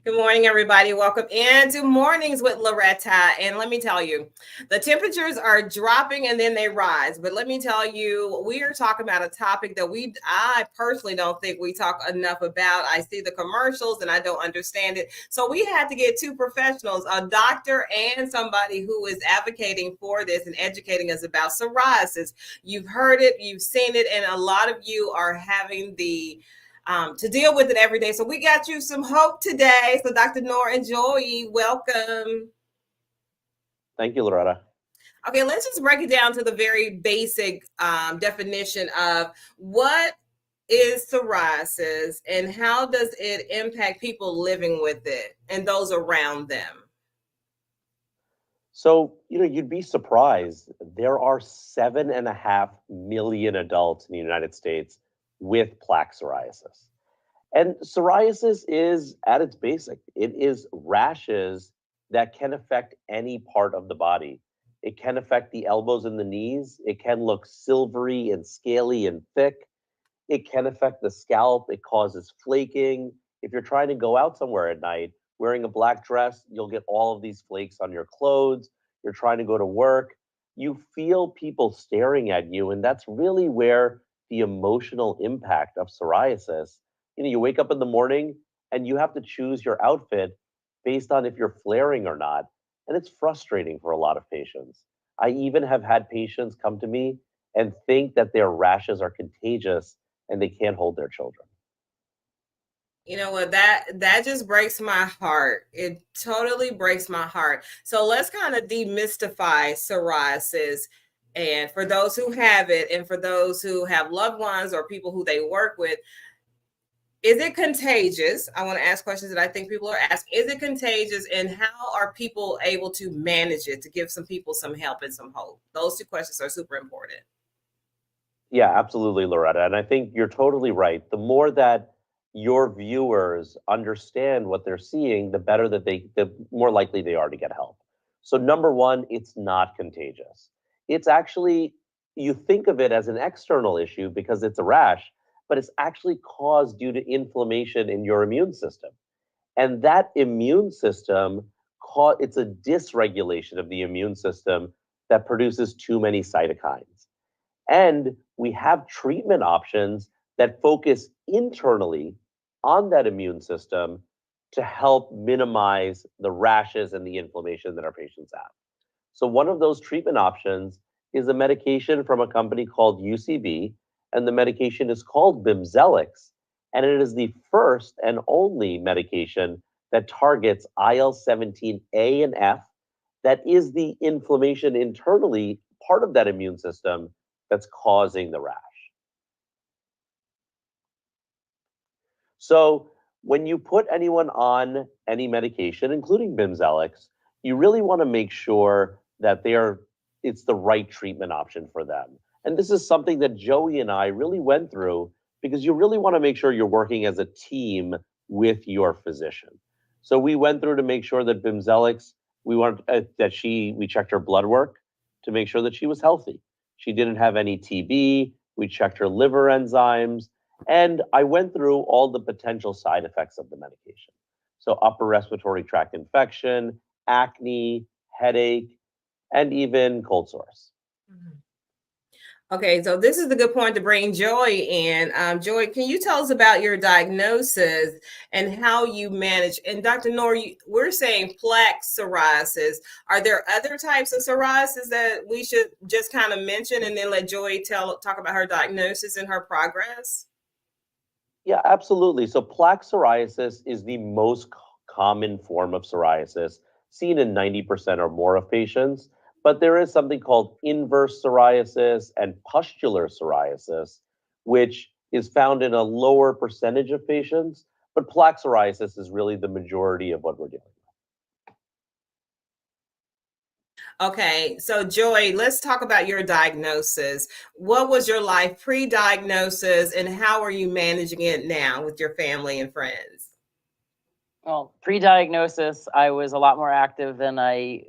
Good morning, everybody. Welcome into Mornings with Loretta. And let me tell you, the temperatures are dropping and then they rise. But let me tell you, we are talking about a topic that I personally don't think we talk enough about. I see the commercials and I don't understand it. So we had to get two professionals, a doctor and somebody who is advocating for this and educating us about psoriasis. You've heard it, you've seen it, and a lot of you are having to deal with it every day. So we got you some hope today. So Dr. Noor and Joy, welcome. Thank you, Loretta. Okay, let's just break it down to the very basic definition of what is psoriasis and how does it impact people living with it and those around them? So, you'd be surprised. There are 7.5 million adults in the United States with plaque psoriasis. And psoriasis is, at its basic, it is rashes that can affect any part of the body. It can affect the elbows and the knees. It can look silvery and scaly and thick. It can affect the scalp. It causes flaking. If you're trying to go out somewhere at night wearing a black dress, you'll get all of these flakes on your clothes. You're trying to go to work. You feel people staring at you. And that's really where the emotional impact of psoriasis, you wake up in the morning and you have to choose your outfit based on if you're flaring or not. And it's frustrating for a lot of patients. I even have had patients come to me and think that their rashes are contagious and they can't hold their children. You know what, that just breaks my heart. It totally breaks my heart. So let's kind of demystify psoriasis. And for those who have it and for those who have loved ones or people who they work with, is it contagious? I want to ask questions that I think people are asking. Is it contagious and how are people able to manage it to give some people some help and some hope? Those two questions are super important. Yeah, absolutely, Loretta. And I think you're totally right. The more that your viewers understand what they're seeing, the more likely they are to get help. So number one, it's not contagious. It's actually, you think of it as an external issue because it's a rash, but it's actually caused due to inflammation in your immune system. And that immune system, it's a dysregulation of the immune system that produces too many cytokines. And we have treatment options that focus internally on that immune system to help minimize the rashes and the inflammation that our patients have. So, one of those treatment options is a medication from a company called UCB, and the medication is called Bimzelx, and it is the first and only medication that targets IL-17A and F, that is the inflammation internally, part of that immune system that's causing the rash. So when you put anyone on any medication, including Bimzelx, you really want to make sure that it's the right treatment option for them. And this is something that Joey and I really went through because you really want to make sure you're working as a team with your physician. So we went through to make sure that Bimzelx, we checked her blood work to make sure that she was healthy. She didn't have any TB. We checked her liver enzymes. And I went through all the potential side effects of the medication. So upper respiratory tract infection, acne, headache, and even cold sores. Mhm. Okay, so this is the good point to bring Joy in. Joy, can you tell us about your diagnosis and how you manage? And Dr. Noor, we're saying plaque psoriasis. Are there other types of psoriasis that we should just kind of mention and then let Joy talk about her diagnosis and her progress? Yeah, absolutely. So plaque psoriasis is the most common form of psoriasis seen in 90% or more of patients. But there is something called inverse psoriasis and pustular psoriasis, which is found in a lower percentage of patients. But plaque psoriasis is really the majority of what we're dealing with. Okay, so Joy, let's talk about your diagnosis. What was your life pre-diagnosis and how are you managing it now with your family and friends? Well, pre-diagnosis, I was a lot more active than I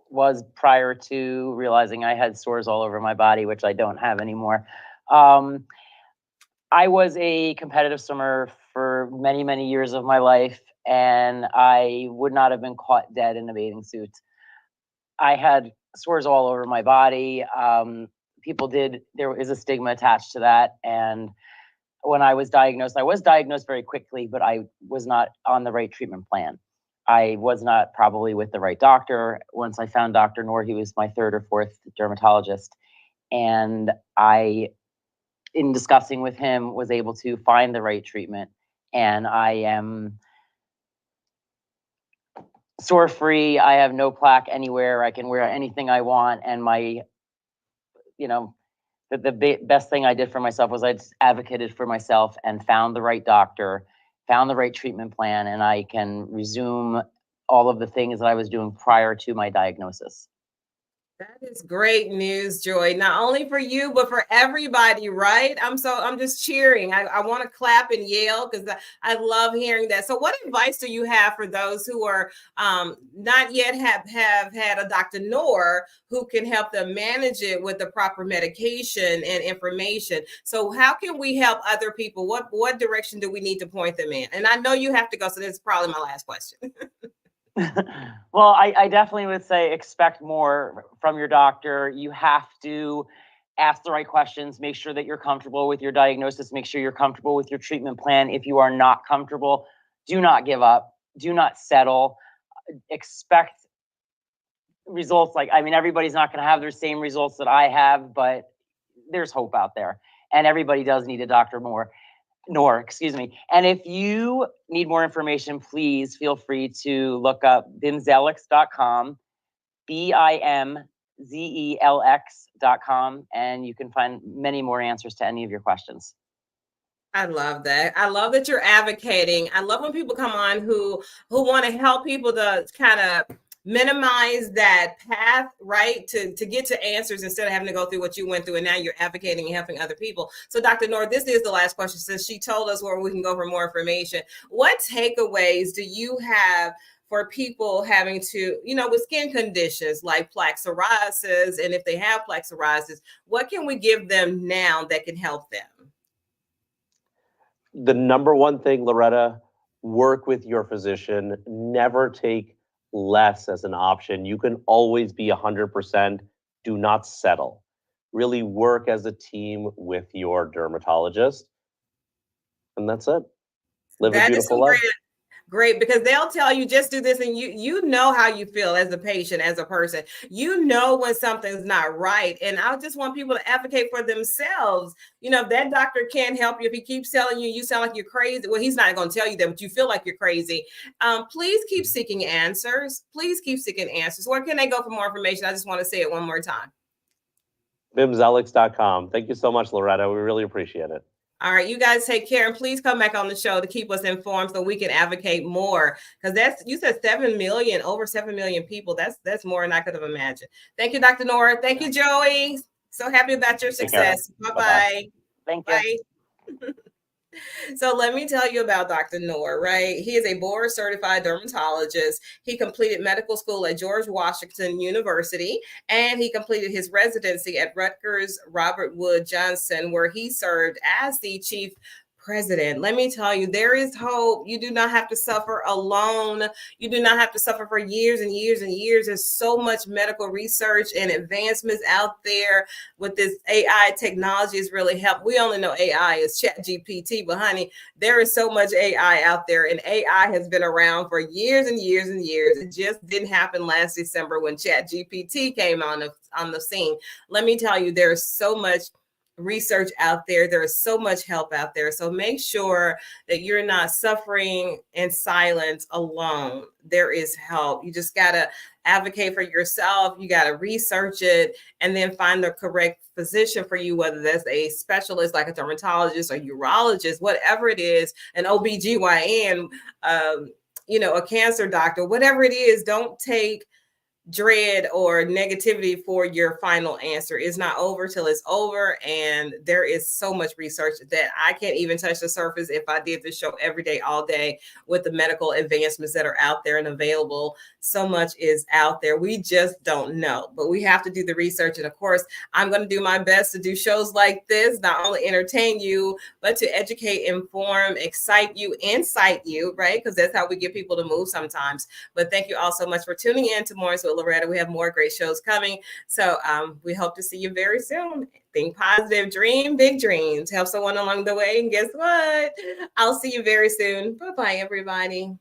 was prior to realizing I had sores all over my body, which I don't have anymore. I was a competitive swimmer for for many, many years of my life, and I would not have been caught dead in a bathing suit. I had sores all over my body. There is a stigma attached to that. And when I was diagnosed very quickly, but I was not on the right treatment plan. I was not probably with the right doctor. Once I found Dr. Noor, he was my third or fourth dermatologist. And in discussing with him, was able to find the right treatment. And I am sore free. I have no plaque anywhere. I can wear anything I want. And the best thing I did for myself was I just advocated for myself and found the right doctor, found the right treatment plan, and I can resume all of the things that I was doing prior to my diagnosis. That is great news, Joy. Not only for you, but for everybody, right? I'm just cheering. I want to clap and yell because I love hearing that. So what advice do you have for those who are not yet have had a Dr. Noor who can help them manage it with the proper medication and information? So how can we help other people? What direction do we need to point them in? And I know you have to go, so this is probably my last question. Well, I definitely would say expect more from your doctor. You have to ask the right questions, make sure that you're comfortable with your diagnosis, make sure you're comfortable with your treatment plan. If you are not comfortable, do not give up, do not settle. Expect results. Everybody's not going to have their same results that I have, but there's hope out there. And everybody does need a Dr. Noor, excuse me. And if you need more information, please feel free to look up bimzelx.com, BIMZELX.com, and you can find many more answers to any of your questions. I love that. I love that you're advocating. I love when people come on who want to help people to kind of minimize that path, right, to get to answers instead of having to go through what you went through, and now you're advocating and helping other people. So Dr. Noor, this is the last question, since she told us where we can go for more information. What takeaways do you have for people having to, with skin conditions like plaque psoriasis, and if they have plaque psoriasis, what can we give them now that can help them? The number one thing, Loretta, work with your physician. Never take less as an option. You can always be 100%. Do not settle. Really work as a team with your dermatologist. And that's it. Live a beautiful life. Great, because they'll tell you just do this, and you know how you feel as a patient, as a person. You know when something's not right, and I just want people to advocate for themselves. If that doctor can't help you, if he keeps telling you sound like you're crazy, well, he's not going to tell you that, but you feel like you're crazy. Please keep seeking answers. Please keep seeking answers. Where can they go for more information? I just want to say it one more time. bimzelx.com. Thank you so much, Loretta. We really appreciate it. All right, you guys take care, and please come back on the show to keep us informed so we can advocate more. Because you said 7 million, over 7 million people. That's more than I could have imagined. Thank you, Dr. Noor. Thank you, Joey. So happy about your success. Bye-bye. Thank you. Bye. So let me tell you about Dr. Noor, right? He is a board certified dermatologist. He completed medical school at George Washington University, and he completed his residency at Rutgers Robert Wood Johnson, where he served as the chief president. Let me tell you, there is hope. You do not have to suffer alone. You do not have to suffer for years and years and years. There's so much medical research and advancements out there with this AI technology. Has really helped. We only know AI is ChatGPT, but honey, there is so much AI out there, and AI has been around for years and years and years. It just didn't happen last December when ChatGPT came on the scene. Let me tell you, there's so much research out there. There is so much help out there. So make sure that you're not suffering in silence alone. There is help. You just got to advocate for yourself. You got to research it and then find the correct physician for you, whether that's a specialist like a dermatologist or urologist, whatever it is, an OBGYN, a cancer doctor, whatever it is. Don't take dread or negativity for your final answer. It's not over till it's over. And there is so much research that I can't even touch the surface if I did this show every day, all day, with the medical advancements that are out there and available. So much is out there. We just don't know, but we have to do the research. And of course, I'm going to do my best to do shows like this, not only entertain you, but to educate, inform, excite you, incite you, right? Because that's how we get people to move sometimes. But thank you all so much for tuning in to Mornings with Loretta. We have more great shows coming. So we hope to see you very soon. Think positive, dream big dreams, help someone along the way. And guess what? I'll see you very soon. Bye-bye, everybody.